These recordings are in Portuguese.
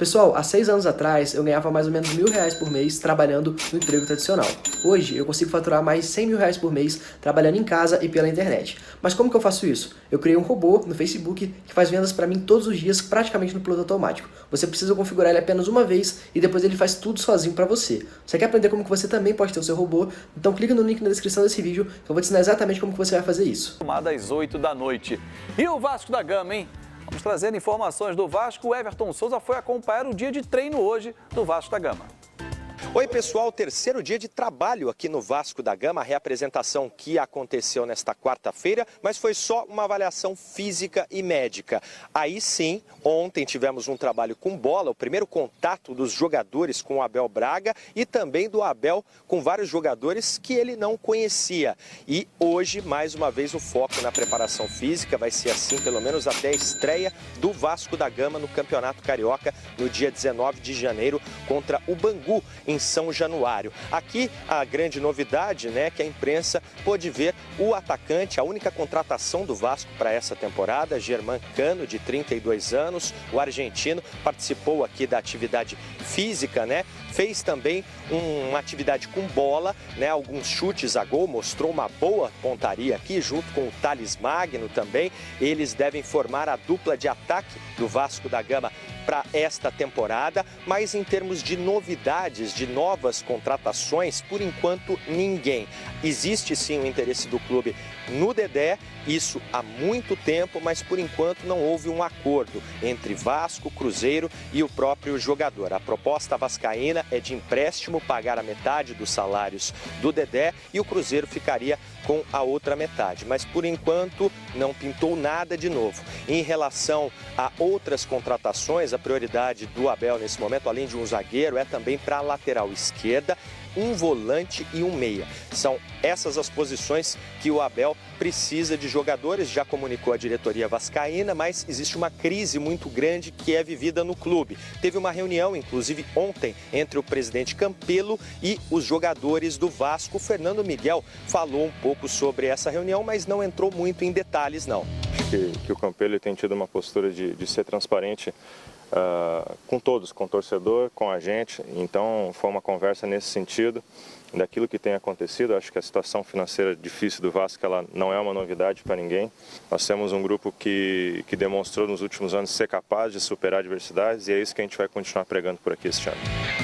Pessoal, há 6 anos atrás eu ganhava mais ou menos R$1.000 por mês trabalhando no emprego tradicional. Hoje eu consigo faturar mais R$100.000 por mês trabalhando em casa e pela internet. Mas como que eu faço isso? Eu criei um robô no Facebook que faz vendas para mim todos os dias praticamente no piloto automático. Você precisa configurar ele apenas uma vez e depois ele faz tudo sozinho para você. Você quer aprender como que você também pode ter o seu robô? Então clica no link na descrição desse vídeo que eu vou te ensinar exatamente como que você vai fazer isso. Às 8 da noite. E o Vasco da Gama, hein? Vamos trazer informações do Vasco. O Everton Souza foi acompanhar o dia de treino hoje do Vasco da Gama. Oi pessoal, terceiro dia de trabalho aqui no Vasco da Gama, a reapresentação que aconteceu nesta quarta-feira, mas foi só uma avaliação física e médica. Aí sim, ontem tivemos um trabalho com bola, o primeiro contato dos jogadores com o Abel Braga e também do Abel com vários jogadores que ele não conhecia. E hoje, mais uma vez, o foco na preparação física vai ser assim, pelo menos até a estreia do Vasco da Gama no Campeonato Carioca, no dia 19 de janeiro, contra o Bangu, em São Januário. Aqui a grande novidade, que a imprensa pôde ver o atacante, a única contratação do Vasco para essa temporada, Germán Cano, de 32 anos, o argentino, participou aqui da atividade física, fez também uma atividade com bola, alguns chutes a gol, mostrou uma boa pontaria aqui, junto com o Thales Magno também. Eles devem formar a dupla de ataque do Vasco da Gama para esta temporada, mas em termos de novidades, de novas contratações, por enquanto ninguém. Existe sim o interesse do clube no Dedé, isso há muito tempo, mas por enquanto não houve um acordo entre Vasco, Cruzeiro e o próprio jogador. A proposta vascaína é de empréstimo, pagar a metade dos salários do Dedé e o Cruzeiro ficaria com a outra metade. Mas por enquanto não pintou nada de novo. Em relação a outras contratações, a prioridade do Abel nesse momento, além de um zagueiro, é também para a lateral esquerda, um volante e um meia. São essas as posições que o Abel precisa de jogadores, já comunicou a diretoria vascaína, mas existe uma crise muito grande que é vivida no clube. Teve uma reunião, inclusive ontem, entre o presidente Campelo e os jogadores do Vasco. O Fernando Miguel falou um pouco sobre essa reunião, mas não entrou muito em detalhes, não. Acho que o Campelo tem tido uma postura de ser transparente com todos, com o torcedor, com a gente. Então foi uma conversa nesse sentido, daquilo que tem acontecido. Acho que a situação financeira difícil do Vasco ela não é uma novidade para ninguém. Nós temos um grupo que demonstrou nos últimos anos ser capaz de superar adversidades e é isso que a gente vai continuar pregando por aqui este ano.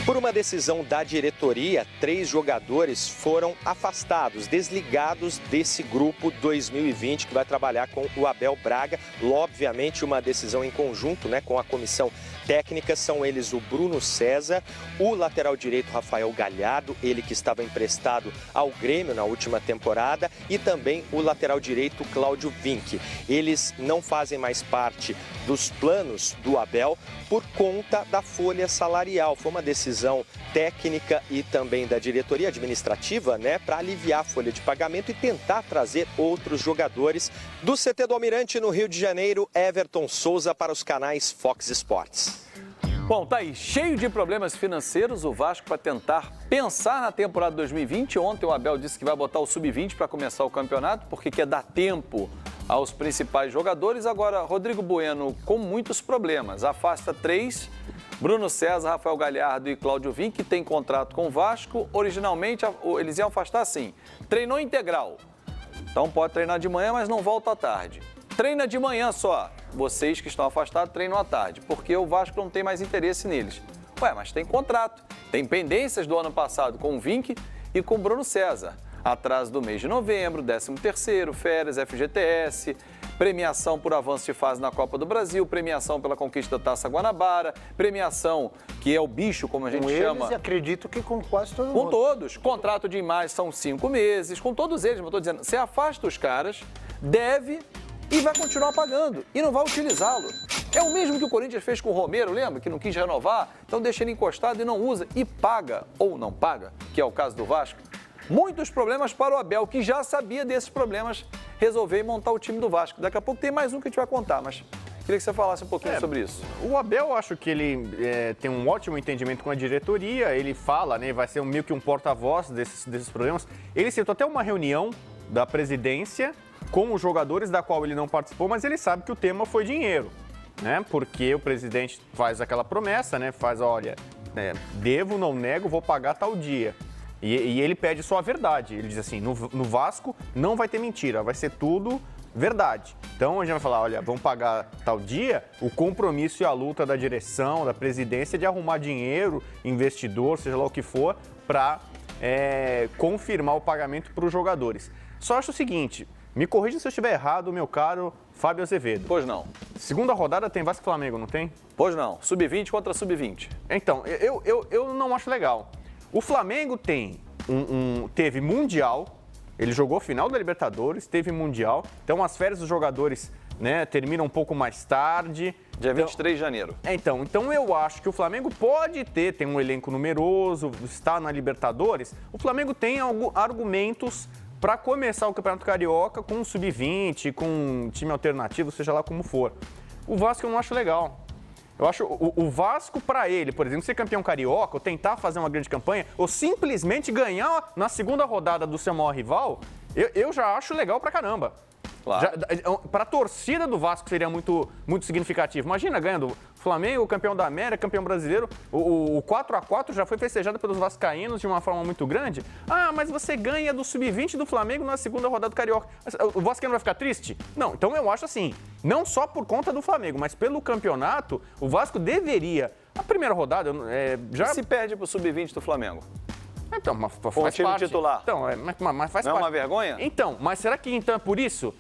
Por uma decisão da diretoria, 3 jogadores foram afastados, desligados desse grupo 2020 que vai trabalhar com o Abel Braga. Obviamente uma decisão em conjunto, com a comissão técnica. São eles o Bruno César, o lateral direito Rafael Galhardo, ele que estava emprestado ao Grêmio na última temporada, e também o lateral direito Cláudio Vinck. Eles não fazem mais parte dos planos do Abel por conta da folha salarial. Foi uma decisão técnica e também da diretoria administrativa, para aliviar a folha de pagamento e tentar trazer outros jogadores. Do CT do Almirante, no Rio de Janeiro, Everton Souza para os canais Fox Sports. Bom, tá aí, cheio de problemas financeiros o Vasco para tentar pensar na temporada 2020. Ontem o Abel disse que vai botar o Sub-20 para começar o campeonato, porque quer dar tempo aos principais jogadores. Agora, Rodrigo Bueno com muitos problemas. Afasta 3, Bruno César, Rafael Galhardo e Cláudio Vinck, que tem contrato com o Vasco. Originalmente, eles iam afastar assim, treinou integral. Então pode treinar de manhã, mas não volta à tarde. Treina de manhã só. Vocês que estão afastados treinam à tarde, porque o Vasco não tem mais interesse neles. Ué, mas tem contrato. Tem pendências do ano passado com o Vinck e com o Bruno César. Atraso do mês de novembro, 13º, férias, FGTS, premiação por avanço de fase na Copa do Brasil, premiação pela conquista da Taça Guanabara, premiação que é o bicho, como a gente chama. Eles, acredito que com quase todo mundo. Com todos. Contrato de imagem são 5 meses, com todos eles, mas eu estou dizendo, você afasta os caras, deve e vai continuar pagando e não vai utilizá-lo. É o mesmo que o Corinthians fez com o Romero, lembra? Que não quis renovar, então deixa ele encostado e não usa. E paga ou não paga, que é o caso do Vasco. Muitos problemas para o Abel, que já sabia desses problemas, resolver montar o time do Vasco. Daqui a pouco tem mais um que a gente vai contar, mas queria que você falasse um pouquinho sobre isso. O Abel, eu acho que ele tem um ótimo entendimento com a diretoria, ele fala, vai ser meio que um porta-voz desses problemas. Ele citou até uma reunião da presidência com os jogadores, da qual ele não participou, mas ele sabe que o tema foi dinheiro. né? Porque o presidente faz aquela promessa, né? Faz, olha, devo, não nego, vou pagar tal dia. E ele pede só a verdade. Ele diz assim, no Vasco não vai ter mentira, vai ser tudo verdade. Então a gente vai falar, olha, vamos pagar tal dia, o compromisso e a luta da direção, da presidência de arrumar dinheiro, investidor, seja lá o que for, para confirmar o pagamento para os jogadores. Só acho o seguinte, me corrija se eu estiver errado, meu caro Fábio Azevedo. Pois não. Segunda rodada tem Vasco e Flamengo, não tem? Pois não. Sub-20 contra sub-20. Então, eu não acho legal. O Flamengo teve Mundial, ele jogou final da Libertadores, teve Mundial, então as férias dos jogadores, né, terminam um pouco mais tarde. Dia 23 de janeiro. Então eu acho que o Flamengo pode tem um elenco numeroso, está na Libertadores, o Flamengo tem argumentos para começar o Campeonato Carioca com um sub-20, com um time alternativo, seja lá como for. O Vasco eu não acho legal. Eu acho o Vasco, para ele, por exemplo, ser campeão carioca, ou tentar fazer uma grande campanha, ou simplesmente ganhar na segunda rodada do seu maior rival, eu já acho legal pra caramba. Claro. Para a torcida do Vasco seria muito, muito significativo. Imagina ganhando Flamengo, campeão da América, campeão brasileiro. O 4-4 já foi festejado pelos vascaínos de uma forma muito grande. Ah, mas você ganha do sub-20 do Flamengo na segunda rodada do Carioca. O vascaíno vai ficar triste? Não, então eu acho assim, não só por conta do Flamengo, mas pelo campeonato, o Vasco deveria... A primeira rodada já... Se perde pro sub-20 do Flamengo. Então, mas faz Com o time parte. titular. Então, mas faz Não é parte. uma vergonha? Então, mas será que então é por isso?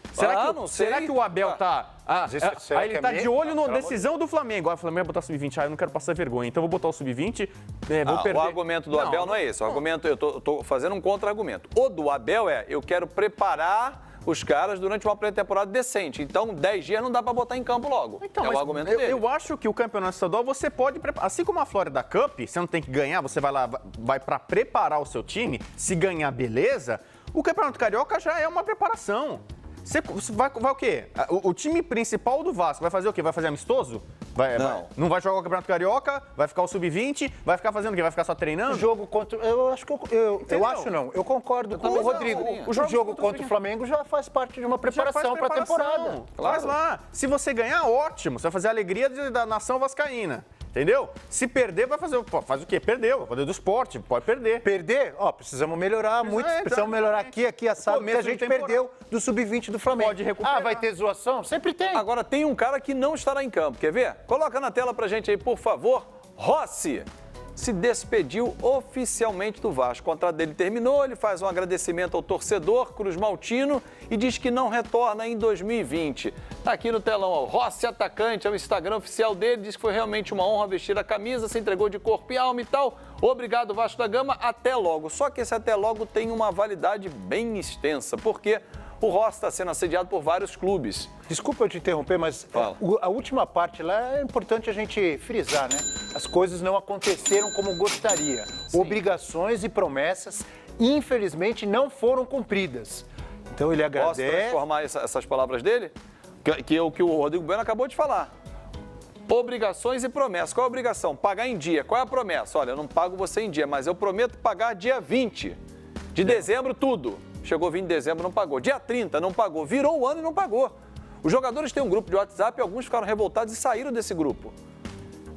Não sei. Será que o Abel tá... será aí que ele é tá mesmo? de olho na Não, decisão do Flamengo. O Flamengo vai botar sub-20, eu não quero passar vergonha. Então eu vou botar o sub-20, vou perder. O argumento do Abel não é esse. O argumento, eu tô fazendo um contra-argumento. O do Abel eu quero preparar os caras durante uma pré-temporada decente. Então, 10 dias não dá para botar em campo logo. Então, é o argumento dele. Eu acho que o campeonato estadual você pode preparar. Assim como a Florida Cup, você não tem que ganhar, você vai lá, vai para preparar o seu time. Se ganhar, beleza. O Campeonato Carioca já é uma preparação. Você vai o quê? O time principal do Vasco vai fazer o quê? Vai fazer amistoso? Não vai jogar o Campeonato Carioca? Vai ficar o sub-20? Vai ficar fazendo o quê? Vai ficar só treinando? O jogo contra... Eu acho que eu concordo com o Rodrigo. O jogo contra o Flamengo já faz parte de uma preparação para a temporada. Faz lá. Se você ganhar, ótimo. Você vai fazer a alegria da nação vascaína. Entendeu? Se perder, vai fazer faz o quê? Perdeu. Vai fazer do esporte, pode perder. Perder? Precisamos melhorar muito. Precisamos melhorar aqui assado, porque a gente perdeu do sub-20 do Flamengo. Pode recuperar. Vai ter zoação? Sempre tem. Agora tem um cara que não estará em campo. Quer ver? Coloca na tela pra gente aí, por favor. Rossi se despediu oficialmente do Vasco. O contrato dele terminou, ele faz um agradecimento ao torcedor Cruz Maltino e diz que não retorna em 2020. Tá aqui no telão, ó, Rossi atacante, é o Instagram oficial dele, diz que foi realmente uma honra vestir a camisa, se entregou de corpo e alma e tal. Obrigado, Vasco da Gama, até logo. Só que esse até logo tem uma validade bem extensa, porque o Rossi está sendo assediado por vários clubes. Desculpa eu te interromper, mas a última parte lá é importante a gente frisar, né? As coisas não aconteceram como gostaria. Sim. Obrigações e promessas, infelizmente, não foram cumpridas. Então ele Posso agradece... transformar essas palavras dele? Que o Rodrigo Bueno acabou de falar. Obrigações e promessas. Qual é a obrigação? Pagar em dia. Qual é a promessa? Olha, eu não pago você em dia, mas eu prometo pagar dia 20 de dezembro tudo. Chegou 20 de dezembro, não pagou. Dia 30, não pagou. Virou o ano e não pagou. Os jogadores têm um grupo de WhatsApp e alguns ficaram revoltados e saíram desse grupo.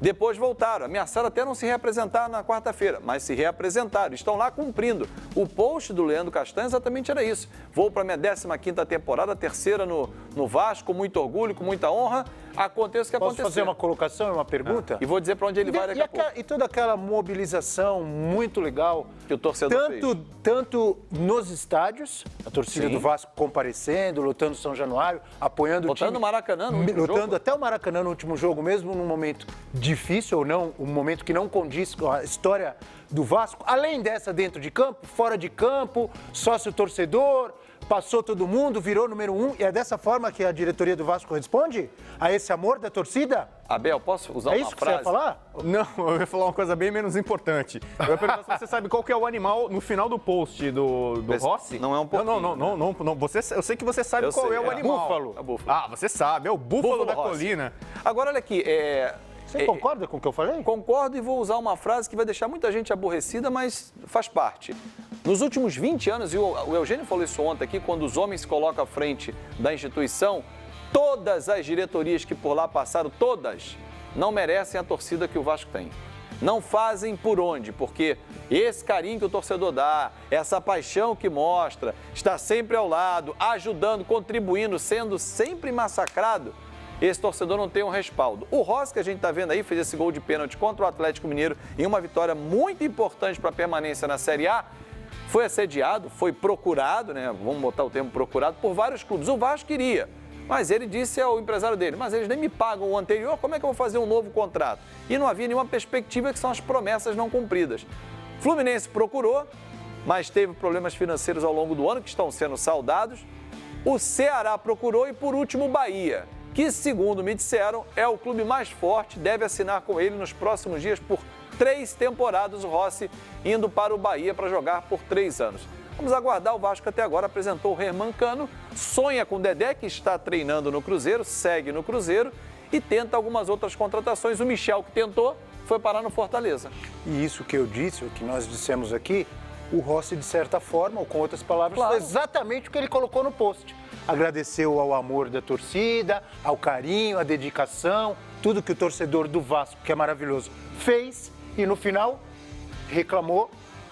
Depois voltaram, ameaçaram até não se reapresentar na quarta-feira, mas se reapresentaram, estão lá cumprindo. O post do Leandro Castanho exatamente era isso. Vou para minha 15ª temporada, terceira no Vasco, com muito orgulho, com muita honra. Aconteça o que acontecer. Posso fazer uma colocação, uma pergunta? E vou dizer para onde ele vai daqui a pouco. E toda aquela mobilização muito legal que o torcedor fez. Tanto nos estádios, a torcida do Vasco comparecendo, lutando São Januário, apoiando o time. Lutando o Maracanã no último jogo. Lutando até o Maracanã no último jogo, mesmo num momento difícil ou não, um momento que não condiz com a história do Vasco. Além dessa, dentro de campo, fora de campo, sócio-torcedor, passou todo mundo, virou número 1. E é dessa forma que a diretoria do Vasco responde a esse amor da torcida? Abel, posso usar uma frase? É isso que você ia falar? Não, eu ia falar uma coisa bem menos importante. Eu ia perguntar se você sabe qual que é o animal no final do post do Rossi. Não é um pouquinho. Não. Eu sei que você sabe qual é o animal. Búfalo. É o búfalo. Ah, você sabe, é o búfalo da Rossi. colina. Agora, olha aqui, Você concorda com o que eu falei? Concordo e vou usar uma frase que vai deixar muita gente aborrecida, mas faz parte. Nos últimos 20 anos, e o Eugênio falou isso ontem aqui, quando os homens se colocam à frente da instituição, todas as diretorias que por lá passaram, todas, não merecem a torcida que o Vasco tem. Não fazem por onde, porque esse carinho que o torcedor dá, essa paixão que mostra, está sempre ao lado, ajudando, contribuindo, sendo sempre massacrado, esse torcedor não tem um respaldo. O Rossi, que a gente está vendo aí, fez esse gol de pênalti contra o Atlético Mineiro em uma vitória muito importante para a permanência na Série A, foi assediado, foi procurado, né? Vamos botar o termo procurado, por vários clubes. O Vasco queria, mas ele disse ao empresário dele, mas eles nem me pagam o anterior, como é que eu vou fazer um novo contrato? E não havia nenhuma perspectiva, que são as promessas não cumpridas. Fluminense procurou, mas teve problemas financeiros ao longo do ano, que estão sendo saldados. O Ceará procurou e, por último, o Bahia, que, segundo me disseram, é o clube mais forte, deve assinar com ele nos próximos dias por 3 temporadas, o Rossi indo para o Bahia para jogar por 3 anos. Vamos aguardar. O Vasco até agora apresentou o Hermancano, sonha com o Dedé, que está treinando no Cruzeiro, segue no Cruzeiro e tenta algumas outras contratações. O Michel, que tentou, foi parar no Fortaleza. E isso que eu disse, o que nós dissemos aqui, o Rossi, de certa forma, ou com outras palavras, Claro. foi exatamente o que ele colocou no post. Agradeceu ao amor da torcida, ao carinho, à dedicação, tudo que o torcedor do Vasco, que é maravilhoso, fez e, no final, reclamou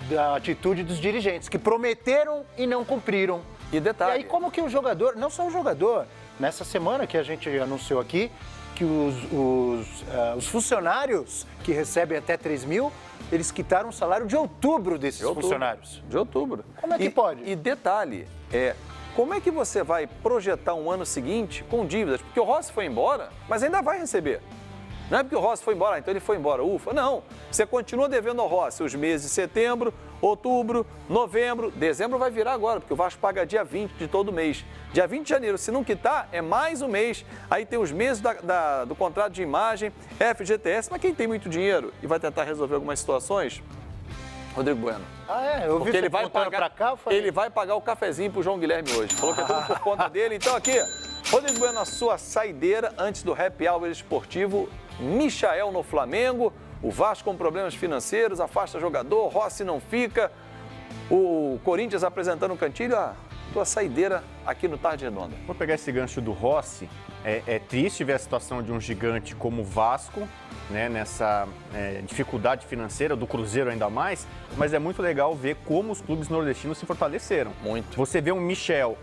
da atitude dos dirigentes, que prometeram e não cumpriram. E detalhe... E aí, como que o jogador, não só o jogador, nessa semana que a gente anunciou aqui, que os funcionários que recebem até 3 mil, eles quitaram o salário de outubro desses funcionários. De outubro. Como é que pode? E detalhe, como é que você vai projetar um ano seguinte com dívidas? Porque o Rossi foi embora, mas ainda vai receber. Não é porque o Rossi foi embora, então ele foi embora, ufa. Não, você continua devendo ao Rossi os meses de setembro, outubro, novembro, dezembro vai virar agora, porque o Vasco paga dia 20 de todo mês. Dia 20 de janeiro, se não quitar, é mais um mês. Aí tem os meses do contrato de imagem, FGTS, mas quem tem muito dinheiro e vai tentar resolver algumas situações, Rodrigo Bueno. Eu vi Porque ele vai pagar pagar, pra cá, eu falei... ele vai pagar o cafezinho pro João Guilherme hoje. Falou que é tudo por conta dele. Então aqui, Rodrigo Bueno, a sua saideira antes do Happy Hour esportivo. Michael no Flamengo, o Vasco com problemas financeiros, afasta jogador, Rossi não fica, o Corinthians apresentando o Cantilho, a tua saideira aqui no Tarde Redonda. Vou pegar esse gancho do Rossi. É triste ver a situação de um gigante como o Vasco, né, nessa dificuldade financeira, do Cruzeiro ainda mais, mas é muito legal ver como os clubes nordestinos se fortaleceram. Muito. Você vê um Michel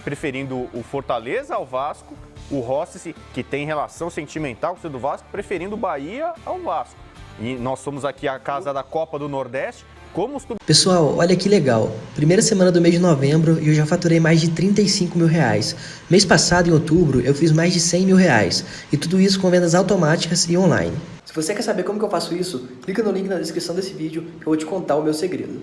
preferindo o Fortaleza ao Vasco, o Rossi, que tem relação sentimental com o do Vasco, preferindo o Bahia ao Vasco. E nós somos aqui a casa da Copa do Nordeste. Como os... Pessoal, olha que legal. Primeira semana do mês de novembro e eu já faturei mais de 35 mil reais. Mês passado, em outubro, eu fiz mais de 100 mil reais. E tudo isso com vendas automáticas e online. Se você quer saber como que eu faço isso, clica no link na descrição desse vídeo que eu vou te contar o meu segredo.